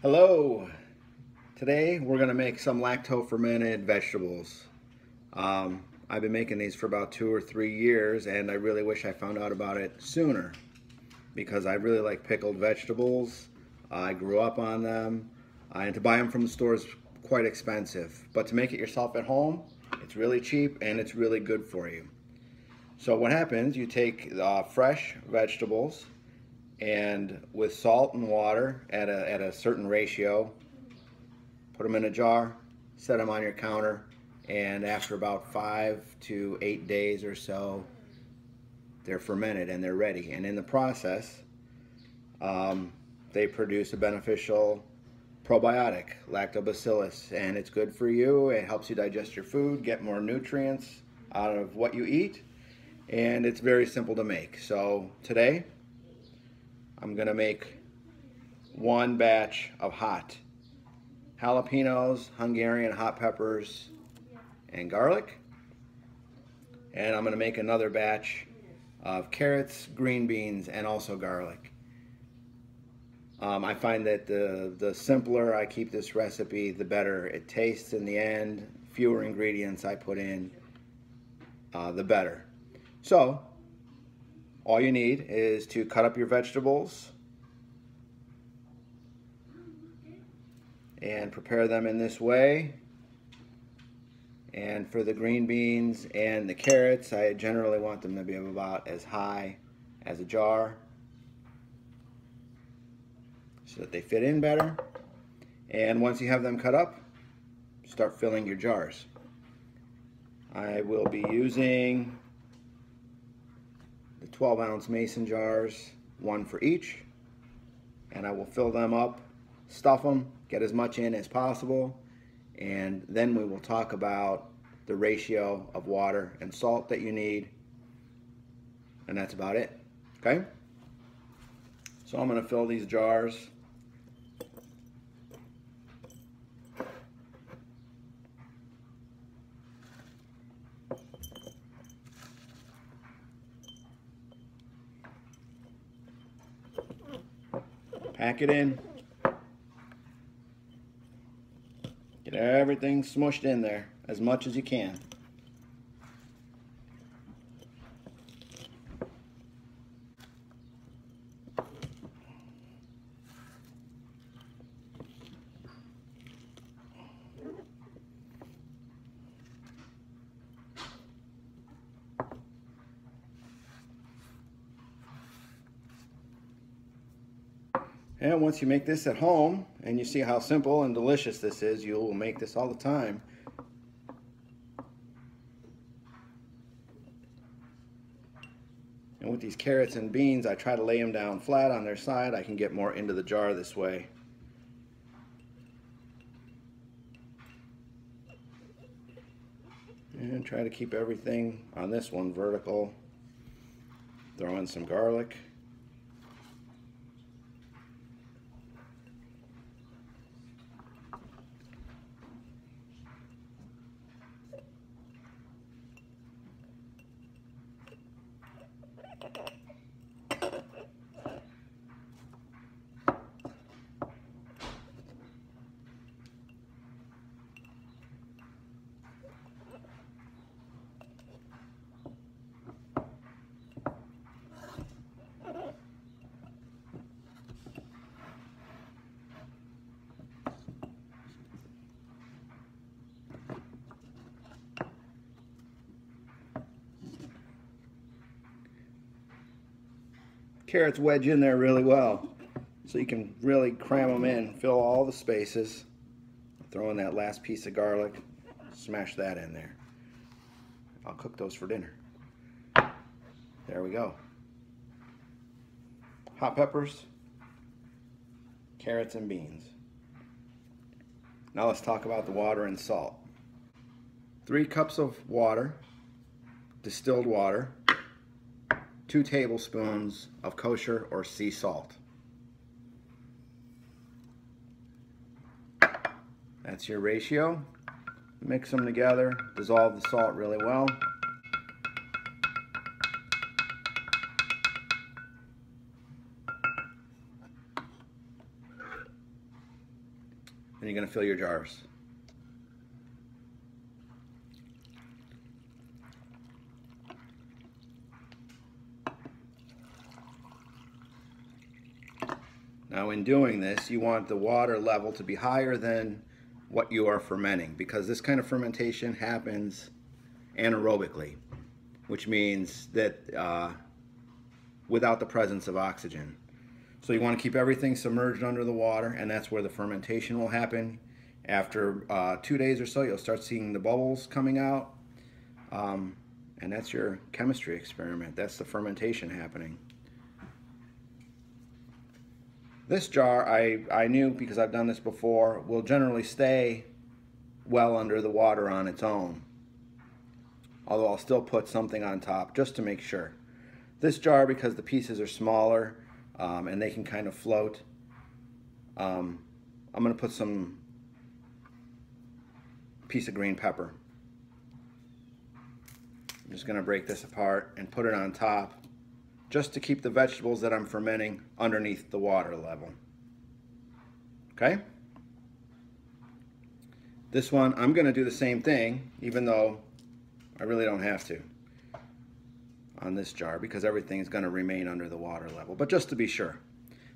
Hello! Today we're going to make some lacto fermented vegetables. I've been making these for about 2 or 3 years, and I really wish I found out about it sooner because I really like pickled vegetables. I grew up on them, and to buy them from the store is quite expensive. But to make it yourself at home, it's really cheap and it's really good for you. So what happens, you take fresh vegetables, and with salt and water at a certain ratio, put them in a jar, set them on your counter, and after about 5 to 8 days or so, they're fermented and they're ready. And in the process, they produce a beneficial probiotic, lactobacillus, and it's good for you. It helps you digest your food, get more nutrients out of what you eat, and it's very simple to make. So today, I'm gonna make one batch of hot jalapenos, Hungarian hot peppers, and garlic. And I'm gonna make another batch of carrots, green beans, and also garlic. I find that the simpler I keep this recipe, the better it tastes in the end. Fewer ingredients I put in, the better. So, all you need is to cut up your vegetables and prepare them in this way. And for the green beans and the carrots, I generally want them to be about as high as a jar so that they fit in better. And once you have them cut up, start filling your jars. I will be using the 12-ounce mason jars, one for each, and I will fill them up, stuff them, get as much in as possible, and then we will talk about the ratio of water and salt that you need, and that's about it. Okay? So I'm going to fill these jars. Pack it in. Get everything smushed in there as much as you can. And once you make this at home, and you see how simple and delicious this is, you will make this all the time. And with these carrots and beans, I try to lay them down flat on their side. I can get more into the jar this way. And try to keep everything on this one vertical. Throw in some garlic. Carrots wedge in there really well, so you can really cram them in, fill all the spaces. Throw in that last piece of garlic, smash that in there. I'll cook those for dinner. There we go. Hot peppers, carrots, and beans. Now let's talk about the water and salt. 3 cups of water, distilled water, 2 tablespoons of kosher or sea salt. That's your ratio. Mix them together, dissolve the salt really well. and you're going to fill your jars. Now in doing this, you want the water level to be higher than what you are fermenting, because this kind of fermentation happens anaerobically, which means that without the presence of oxygen. So you want to keep everything submerged under the water, and that's where the fermentation will happen. After 2 days or so, you'll start seeing the bubbles coming out, and that's your chemistry experiment. That's the fermentation happening. This jar, I knew, because I've done this before, will generally stay well under the water on its own. Although I'll still put something on top just to make sure. This jar, because the pieces are smaller and they can kind of float, I'm going to put some piece of green pepper. I'm just going to break this apart and put it on top, just to keep the vegetables that I'm fermenting underneath the water level. Okay? This one, I'm going to do the same thing, even though I really don't have to on this jar, because everything is going to remain under the water level. But just to be sure.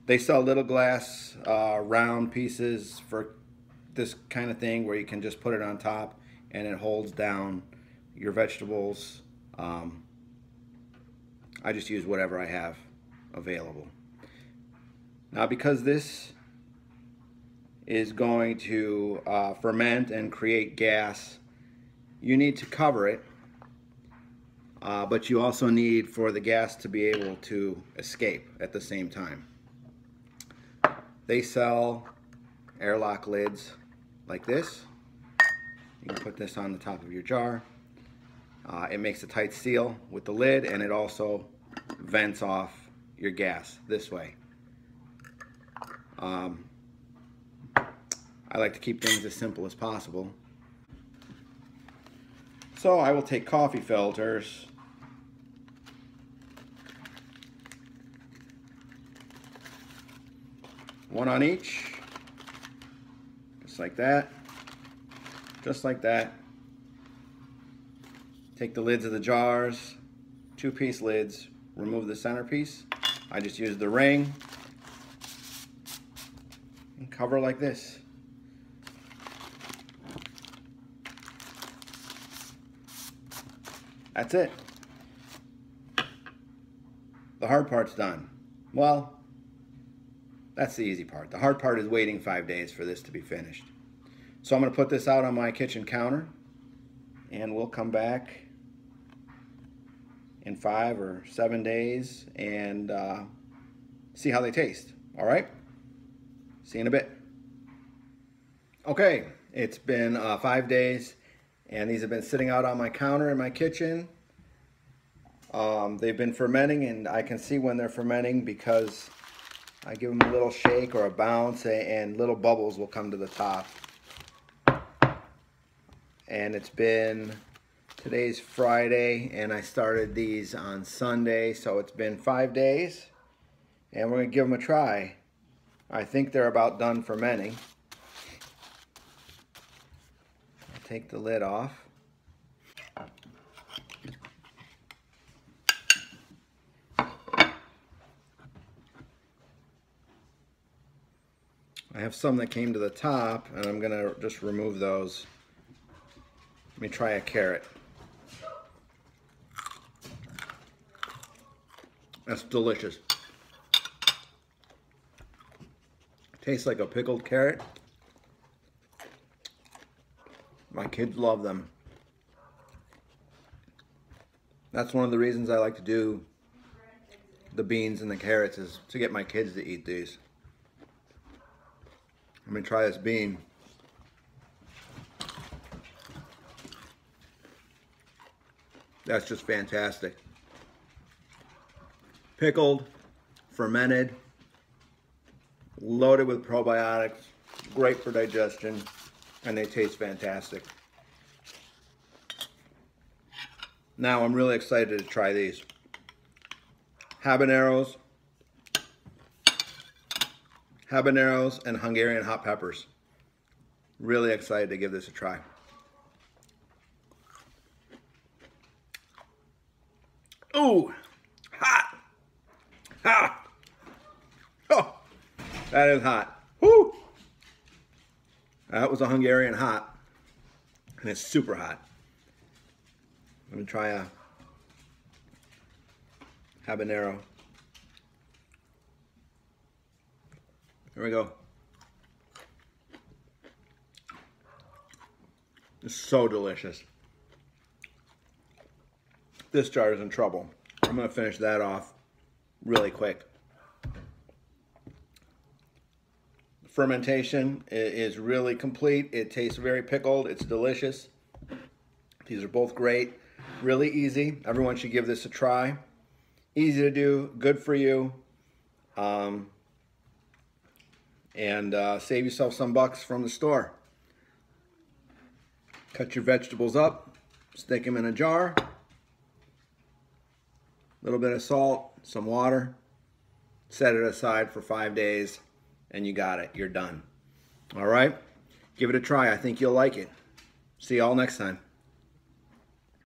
They sell little glass round pieces for this kind of thing, where you can just put it on top and it holds down your vegetables. I just use whatever I have available. Now, because this is going to ferment and create gas, you need to cover it, but you also need for the gas to be able to escape at the same time. They sell airlock lids like this. You can put this on the top of your jar. It makes a tight seal with the lid, and it also vents off your gas this way. I like to keep things as simple as possible. So I will take coffee filters, one on each, just like that, just like that. Take the lids of the jars, 2-piece lids, remove the centerpiece. I just use the ring and cover like this. That's it. The hard part's done. Well, that's the easy part. The hard part is waiting 5 days for this to be finished. So I'm going to put this out on my kitchen counter, and we'll come back in 5 or 7 days and see how they taste. All right? See you in a bit. Okay, it's been 5 days, and these have been sitting out on my counter in my kitchen. They've been fermenting, and I can see when they're fermenting because I give them a little shake or a bounce, and little bubbles will come to the top. And it's been, today's Friday, and I started these on Sunday, so it's been 5 days, and we're going to give them a try. I think they're about done fermenting. I'll take the lid off. I have some that came to the top, and I'm going to just remove those. Let me try a carrot. That's delicious. Tastes like a pickled carrot. My kids love them. That's one of the reasons I like to do the beans and the carrots, is to get my kids to eat these. Let me try this bean. That's just fantastic. Pickled, fermented, loaded with probiotics, great for digestion, and they taste fantastic. Now I'm really excited to try these. Habaneros and Hungarian hot peppers. Really excited to give this a try. Ooh, hot, hot. Oh, that is hot. Woo! That was a Hungarian hot, and it's super hot. Let me try a habanero. Here we go. It's so delicious. This jar is in trouble. I'm gonna finish that off really quick. Fermentation is really complete. It tastes very pickled. It's delicious. These are both great. Really easy. Everyone should give this a try. Easy to do, good for you. Save yourself some bucks from the store. Cut your vegetables up, stick them in a jar, a little bit of salt, some water, set it aside for 5 days, and you got it. You're done. All right? Give it a try. I think you'll like it. See you all next time.